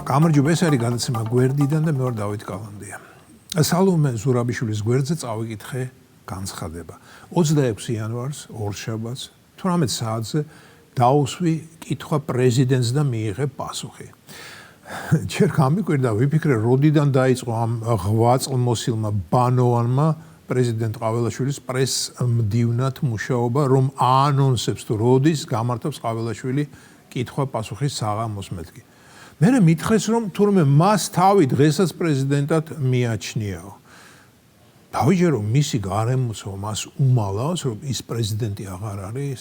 გამარჯობა, ეს არის გადაცემა გვერდიდან და მე ვარ დავით კალანდია. სალომე ზურაბიშვილის გვერდზე წავიკითხე განცხადება. 26 იანვარს, ორშაბათს, 18 საათზე დაუსვი კითხვა პრეზიდენტს და მიიღე პასუხი. ჯერ გამიკვირდა, ვიფიქრე, როდიდან დაიწყო ამ ღვაწლმოსილმა ბანოვანმა პრეზიდენტ ყაველაშვილის პრესმდივნად მუშაობა, რომ აანონსებს თუ როდის გამართობს ყაველაშვილი კითხვა-პასუხის საღამოს მეთქი. მე მითხრეს, რომ თურმე მას თავი დღესაც პრეზიდენტად მიაჩნიაო. დავიჯერო მისი გარემოცვა მას უმალავს, რომ ის პრეზიდენტი აღარ არის.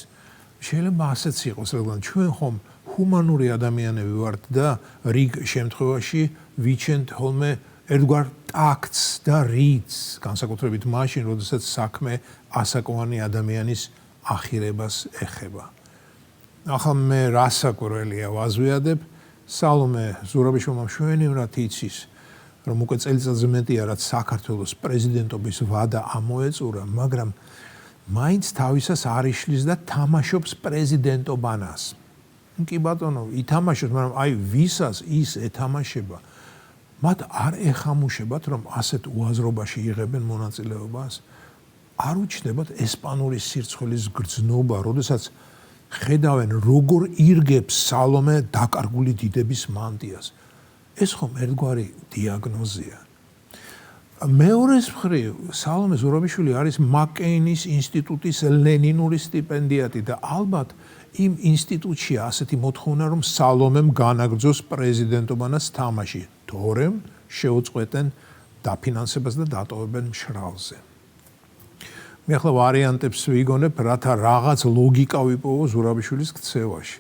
შეიძლება ასეც იყოს, რადგან ჩვენ ხომ ჰუმანური ადამიანები ვართ და რიგ შემთხვევაში ვიჩენთ ხოლმე ერთგვარ ტაქტს და რიტს, განსაკუთრებით მაშინ, როდესაც საქმე ასაკოვანი ადამიანის ახირებას ეხება. ახლა მე რასაკვირველია ვაზვიადებ, სალომე ზურაბიშვილმა მშვენივრად იცის, რომ უკვე წელიწადზე მეტია, რაც საქართველოს პრეზიდენტობის ვადა ამოეწურა, მაგრამ მაინც თავისას არ იშლის და თამაშობს პრეზიდენტობანას. კი ბატონო, ითამაშოთ, მაგრამ აი ვისაც ის ეთამაშება, მათ არ ეხამუშებათ, რომ ასეთ უაზრობაში იღებენ მონაწილეობას. არ უჩნდებათ ესპანური სირცხვილის გრძნობა, როდესაც ხედავენ, როგორ ირგებს სალომე დაკარგული დიდების მანტიას. ეს ხომ ერთგვარი დიაგნოზია. მეორეს მხრივ, სალომე ზურაბიშვილი არის მაკეინის ინსტიტუტის ლენინური სტიპენდიატი და ალბათ იმ ინსტიტუტშია ასეთი მოთხოვნა, რომ სალომემ განაგრძოს პრეზიდენტობანას თამაში, თორემ შეუწყვეტენ დაფინანსებას და დატოვებენ მშრალზე. მე ახლა ვარიანტებს ვიგონებ, რათა რაღაც ლოგიკა ვიპოვო ზურაბიშვილის ქცევაში.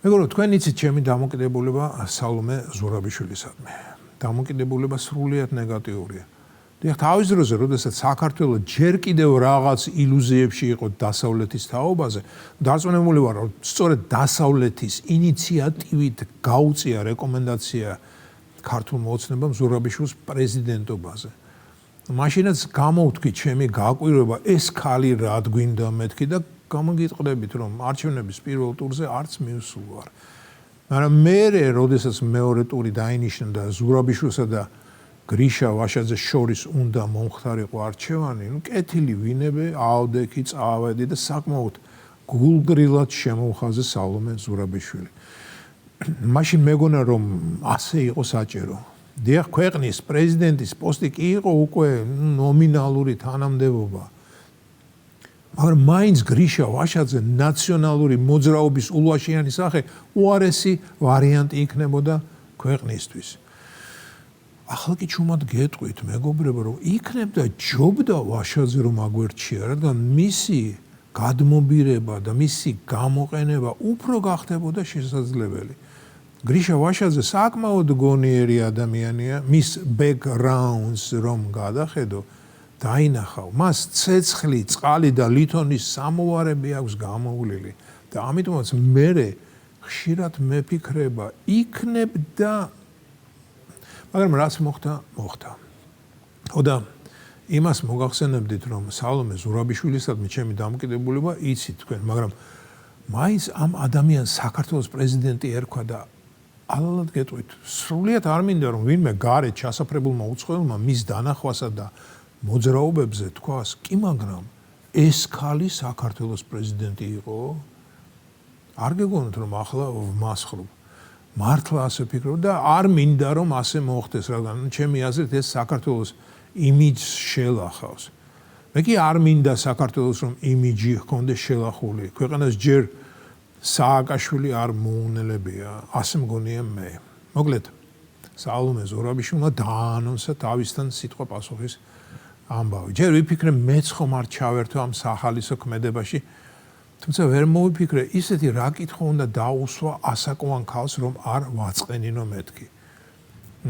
მეგობრებო, თქვენ იცით ჩემი დამოკიდებულება სალომე ზურაბიშვილისადმი. დამოკიდებულება სრულიად ნეგატიურია. თავის დროზე, როდესაც საქართველო ჯერ კიდევ რაღაც ილუზიებში იყო დასავლეთის თაობაზე, დარწმუნებული ვარ, რომ სწორედ დასავლეთის ინიციატივით გაუწია რეკომენდაცია ქართულმა ოცნებამ ზურაბიშვილის პრეზიდენტობაზე. მაშინაც გამოვთქვი ჩემი გაკვირვება, ეს ქალი რად გვინდა მეთქი და გამოგიტყდებით, რომ არჩევნების პირველ ტურზე არც მივსულ ვარ. მაგრამ მერე, როდესაც მეორე ტური დაინიშნა და ზურაბიშვილსა და გრიშა ვაშაძეს შორის უნდა მომხდარიყო არჩევანი, კეთილი ვინები, ავდექი, წავედი და საკმაოდ გულგრილად შემოვხაზე სალომე ზურაბიშვილი. მაშინ მეგონა, რომ ასე იყო საჭირო. დიახ, ქვეყნის პრეზიდენტის პოსტი კი იყო უკვე ნომინალური თანამდებობა. მაგრამ მაინც გრიშა ვაშაძე ნაციონალური მოძრაობის ულვაშიანი სახე უარესი ვარიანტი იქნებოდა ქვეყნისთვის. ახლა კი ჩუმად გეტყვით, მეგობრებო, რომ იქნებდა ჯობდა ვაშაძე რომ აგვერჩია, რადგან მისი გადმობირება და მისი გამოყენება უფრო გახდებოდა შესაძლებელი. გრიშა ვაშაძე საკმაოდ გონიერი ადამიანია, მის ბექგრაუნდს რომ გადახედო, დაინახავ, მას ცეცხლი, წყალი და ლითონის სამოვარები აქვს გამოვლილი და ამიტომაც მე ხშირად მეფიქრება, იქნებდა, მაგრამ რაც მოხდა, მოხდა. და იმას მოგახსენებდით, რომ სალომე ზურაბიშვილისადმი ჩემი დამოკიდებულება იცით თქვენ, მაგრამ მაინც ამ ადამიანს საქართველოს პრეზიდენტი ერქვა და ალალად გეტყვით, სრულიად არ მინდა, რომ ვინმე გარეთ ჩასაფრებულმა უცხოელმა მის დანახვასა და მოძრაობებზე თქვას, კი მაგრამ ეს ქალი საქართველოს პრეზიდენტი იყო? არ გეგონოთ, რომ ახლა ვმასხლობ. მართლა ასე ვფიქრობ და არ მინდა, რომ ასე მოხდეს, რადგან ჩემი აზრით ეს საქართველოს იმიჯს შელახავს. მე კი არ მინდა საქართველოს, რომ იმიჯი ჰქონდეს შელახული. ქვეყანას ჯერ სააკაშვილი არ მოუნელებია, ასე მგონია მე. მოკლედ, სალომე ზურაბიშვილმა დაანონსა თავისთან სიტყვა-პასუხის ამბავი. ჯერ ვიფიქრე, მეც ხომ არ ჩავერთო ამ სახალისო ქმედებაში, თუმცა ვერ მოვიფიქრე, ისეთი რა კითხვა უნდა დაუსვა ასაკოვან ქალს, რომ არ ვაწყენინო მეთქი.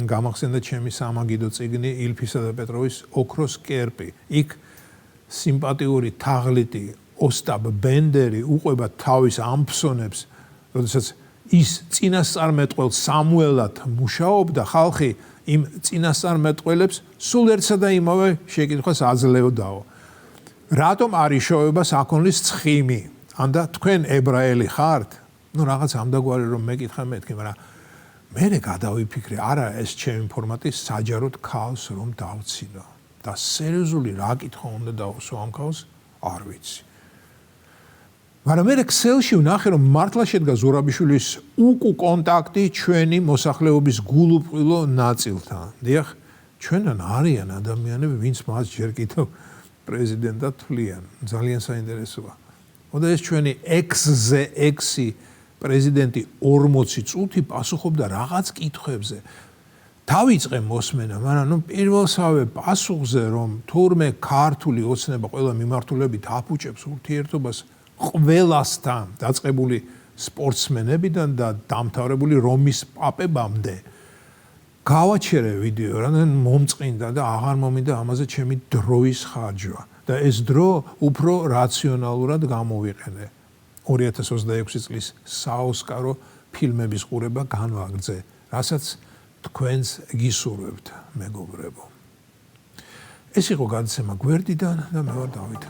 გამახსენდა ჩემი სამაგიდო წიგნი ილფისა და პეტროვის ოქროს კერპი. იქ სიმპათიური თაღლითი ოსტაბ ბენდერი უყვება თავის ამფსონებს, როდესაც ის წინასწარმეტყველს სამუელად მუშაობდა, ხალხი იმ წინასწარმეტყველებს სულ ერთსა და იმავე შეკითხვას აძლევდაო. რატომ არ იშოვება საქონლის ცხიმი? ანდა თქვენ ებრაელი ხართ? ნუ რაღაც ამდაგვარი რომ მეკითხა მეთქი, მაგრამ მე გადავიფიქრე, არა ეს ჩემი ფორმატი საჯაროდ ქალს რომ დავცინო და სერიოზული რა კითხვა უნდა დავუსვა ამ ქალს, არ ვიცი. მაგრამ მე Excel-ში ვნახე, რომ მართლა შედგა ზურაბიშვილის უკუ კონტაქტი ჩვენი მოსახლეობის გულუბრყვილო ნაწილთან. დიახ, ჩვენთან არიან ადამიანები, ვინც მას ჯერ კიდევ პრეზიდენტად თვლიან. ძალიან საინტერესოა. და ეს ჩვენი X-ზე 6 პრეზიდენტი 40 წუთი პასუხობდა რაღაც კითხვებზე. დავიწყე მოსმენა, მაგრამ პირველსავე პასუხზე, რომ თურმე ქართული ოცნება ყველა მიმართულებით აფუჭებს ურთიერთობას ყველასთან, დაწყებული სპორტსმენებიდან და დამთავრებული რომის პაპებამდე, გავაჩერე ვიდეო, რადგან მომწყინდა და აღარ მომინდა ამაზე ჩემი დროის ხარჯვა და ეს დრო უფრო რაციონალურად გამოვიყენე. 2026 წლის საოსკარო ფილმების ყურება განვაგრძე, რასაც თქვენს გისურვებთ, მეგობრებო. ეს იყო გადაცემა გვერდიდან და მე ვარ დავით.